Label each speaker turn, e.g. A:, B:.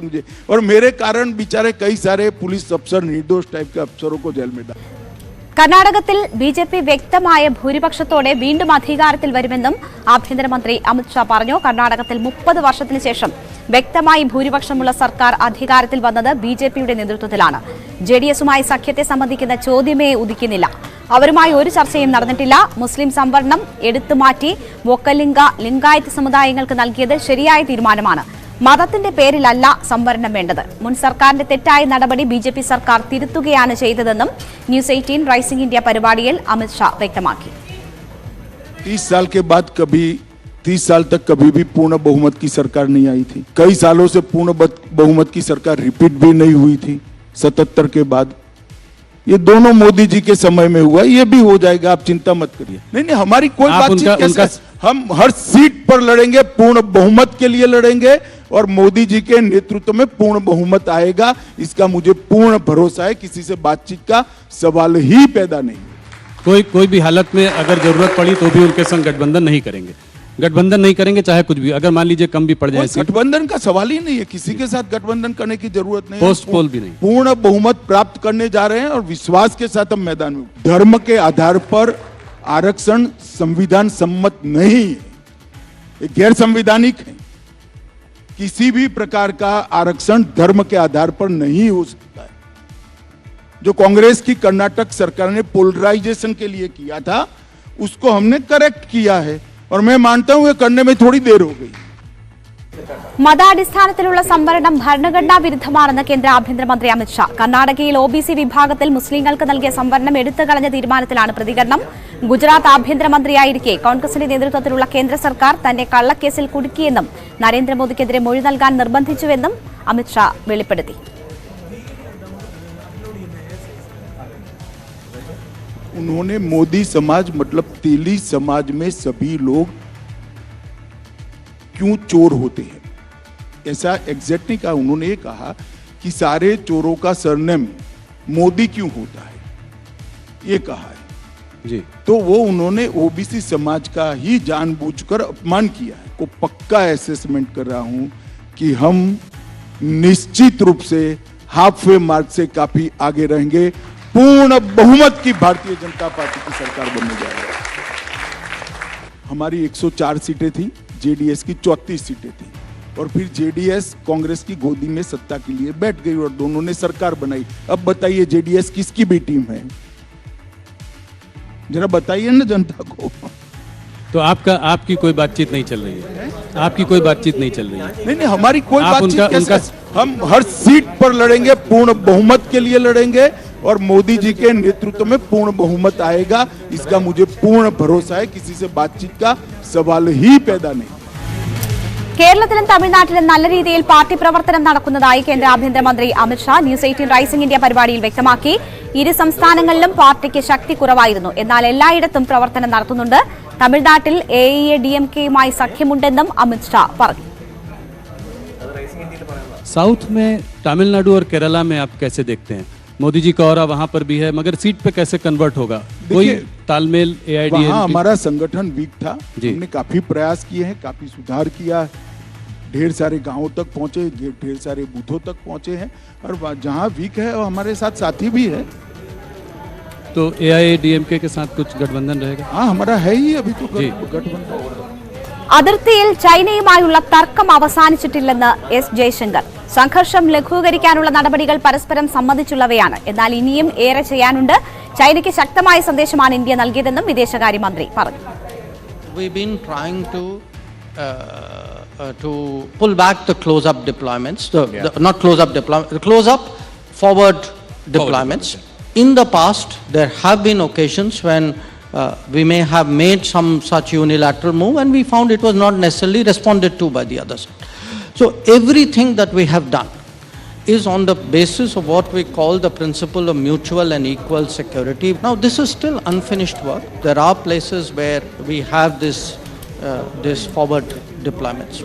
A: मुझे और मेरे कारण बेचारे कई सारे पुलिस अफसर निर्दोष टाइप के अफसरों को जेल में डाल।
B: കർണാടകത്തിൽ ബിജെപി വ്യക്തമായ ഭൂരിപക്ഷത്തോടെ വീണ്ടും അധികാരത്തിൽ വരുമെന്നും ആഭ്യന്തരമന്ത്രി അമിത് ഷാ പറഞ്ഞു. കർണാടകത്തിൽ 30 വർഷത്തിന് ശേഷം വ്യക്തമായി ഭൂരിപക്ഷമുള്ള സർക്കാർ അധികാരത്തിൽ വന്നത് ബിജെപിയുടെ നേതൃത്വത്തിലാണ്. ജെഡിഎസുമായി സഖ്യത്തെ സംബന്ധിക്കുന്ന ചോദ്യമേ ഉദിക്കുന്നില്ല. അവരുമായി ഒരു ചർച്ചയും നടന്നിട്ടില്ല. മുസ്ലിം സംവരണം എടുത്തുമാറ്റി വൊക്കലിംഗ ലിംഗായത്ത് സമുദായങ്ങൾക്ക് നൽകിയത് ശരിയായ തീരുമാനമാണ്. മതത്തിന്റെ പേരിലല്ല സംവരണം വേണ്ടത്. മുൻ സർക്കാരിന്റെ തെറ്റായ നടപടി ബിജെപി സർക്കാർ തിരുത്തുകയാണ് ചെയ്തതെന്നും ന്യൂസ് 18 റൈസിംഗ് ഇന്ത്യ പരിപാടിയിൽ അമിത് ഷാ വ്യക്തമാക്കി.
A: 30 साल के बाद 30 साल तक कभी भी पूर्ण बहुमत की सरकार नहीं आई थी. कई सालों से पूर्ण बहुमत की सरकार रिपीट भी नहीं हुई थी. 77 के बाद ये दोनों मोदी जी के समय में हुआ, ये भी हो जाएगा, आप चिंता मत करिए. नहीं हमारी कोई बातचीत, हम हर सीट पर लड़ेंगे, पूर्ण बहुमत के लिए लड़ेंगे और मोदी जी के नेतृत्व में पूर्ण बहुमत आएगा, इसका मुझे पूर्ण भरोसा है. किसी से बातचीत का सवाल ही पैदा नहीं.
C: कोई भी हालत में अगर जरूरत पड़ी तो भी उनके संग गठबंधन नहीं करेंगे. गठबंधन नहीं करेंगे चाहे कुछ भी, अगर मान लीजिए कम भी पड़ जाए.
A: गठबंधन का सवाल ही नहीं है, किसी के साथ गठबंधन करने की जरूरत नहीं.
C: पोस्ट पोल भी नहीं,
A: पूर्ण बहुमत प्राप्त करने जा रहे हैं और विश्वास के साथ हम मैदान में. धर्म के आधार पर आरक्षण संविधान सम्मत नहीं है, ये गैर संवैधानिक है. किसी भी प्रकार का आरक्षण धर्म के आधार पर नहीं हो सकता है. जो कांग्रेस की कर्नाटक सरकार ने पोलराइजेशन के लिए किया था उसको हमने करेक्ट किया है और मैं मानता हूं ये करने में थोड़ी देर हो गई.
B: മതാടിസ്ഥാനത്തിലുള്ള സംവരണം ഭരണഘടനാ വിരുദ്ധമാണെന്ന് കേന്ദ്ര ആഭ്യന്തരമന്ത്രി അമിത് ഷാ. കർണാടകയിൽ ഒബിസി വിഭാഗത്തിൽ മുസ്ലിങ്ങൾക്ക് നൽകിയ സംവരണം എടുത്തുകളഞ്ഞ തീരുമാനത്തിലാണ് പ്രതികരണം. ഗുജറാത്ത് ആഭ്യന്തരമന്ത്രിയായിരിക്കെ കോൺഗ്രസിന്റെ നേതൃത്വത്തിലുള്ള കേന്ദ്ര സർക്കാർ തന്നെ കള്ളക്കേസിൽ കുടുക്കിയെന്നും നരേന്ദ്രമോദിക്കെതിരെ മൊഴി നൽകാൻ നിർബന്ധിച്ചുവെന്നും അമിത് ഷാ വെളിപ്പെടുത്തി.
A: उन्होंने मोदी समाज मतलब तेली समाज में सभी लोग क्यों चोर होते हैं ऐसा एग्जैक्ट नहीं कहा. उन्होंने ये कहा कि सारे चोरों का सरनेम मोदी क्यों होता है, ये कहा है
C: जी.
A: तो वो उन्होंने ओबीसी समाज का ही जानबूझकर अपमान किया है. को पक्का असेसमेंट कर रहा हूं कि हम निश्चित रूप से हाफ वे मार्च से काफी आगे रहेंगे. पूर्ण बहुमत की भारतीय जनता पार्टी की सरकार बनने जा रही है. हमारी 104 सीटें थी, जेडीएस की 34 सीटें थी और फिर जेडीएस कांग्रेस की गोदी में सत्ता के लिए बैठ गई और दोनों ने सरकार बनाई. अब बताइए जेडीएस किसकी भी टीम है, जरा बताइए ना जनता को.
C: तो आपकी कोई बातचीत नहीं चल रही है? आपकी कोई बातचीत नहीं चल रही है?
A: नहीं हमारी कोई बातचीत. हम हर सीट पर लड़ेंगे, पूर्ण बहुमत के लिए लड़ेंगे और मोदी जी के नेतृत्व में पूर्ण बहुमत आएगा, इसका मुझे पूर्ण भरोसा है. किसी से बातचीत का सवाल ही पैदा नहीं.
B: കേരളത്തിലും തമിഴ്നാട്ടിലും നല്ല രീതിയിൽ പാർട്ടി പ്രവർത്തനം നടക്കുന്നതായി കേന്ദ്ര ആഭ്യന്തരമന്ത്രി Amit Shah news 18 rising India പരിപാടിയിൽ വ്യക്തമാക്കി. ഇരു സംസ്ഥാനങ്ങളിലും പാർട്ടിക്ക് ശക്തി കുറവായിരുന്നു, എന്നാൽ എല്ലായിടത്തും പ്രവർത്തനം നടത്തുന്നുണ്ട്. തമിഴ്നാട്ടിൽ AIADMKയുമായി സഖ്യമുണ്ടെന്നും അമിത് ഷാ പറഞ്ഞു.
C: साउथ में तमिलनाडु और केरला में आप कैसे देखते हैं? मोदी जी का और वहां पर भी है, मगर सीट पे कैसे कन्वर्ट होगा? कोई तालमेल AIADMK?
A: हमारा संगठन वीक था, हमने काफी प्रयास किए हैं, काफी सुधार किया, ढेर सारे गांवों तक पहुंचे, ढेर सारे बूथों तक पहुंचे हैं और जहां वीक है हमारे साथ साथी भी है.
C: तो AIADMK के साथ कुछ गठबंधन रहेगा?
A: हाँ हमारा है ही अभी तो गठबंधन.
B: അതിർത്തിയിൽ ചൈനയുമായുള്ള തർക്കം അവസാനിച്ചിട്ടില്ലെന്ന് എസ് ജയശങ്കർ. സംഘർഷം ലഘൂകരിക്കാനുള്ള നടപടികൾ പരസ്പരം സമ്മതിച്ചുള്ളവയാണ്, എന്നാൽ ഇനിയും ഏറെ ചെയ്യാനുണ്ട്. ചൈനയ്ക്ക് ശക്തമായ സന്ദേശമാണ് ഇന്ത്യ നൽകിയതെന്നും വിദേശകാര്യമന്ത്രി പറഞ്ഞു.
D: We've been trying to pull back the close-up deployments, not close-up deployments, the close-up forward deployments. In the past, there have been occasions when we may have made some such unilateral move and we found it was not necessarily responded to by the other side. So everything that we have done is on the basis of what we call the principle of mutual and equal security. Now this is still unfinished work. There are places where we have this forward deployments.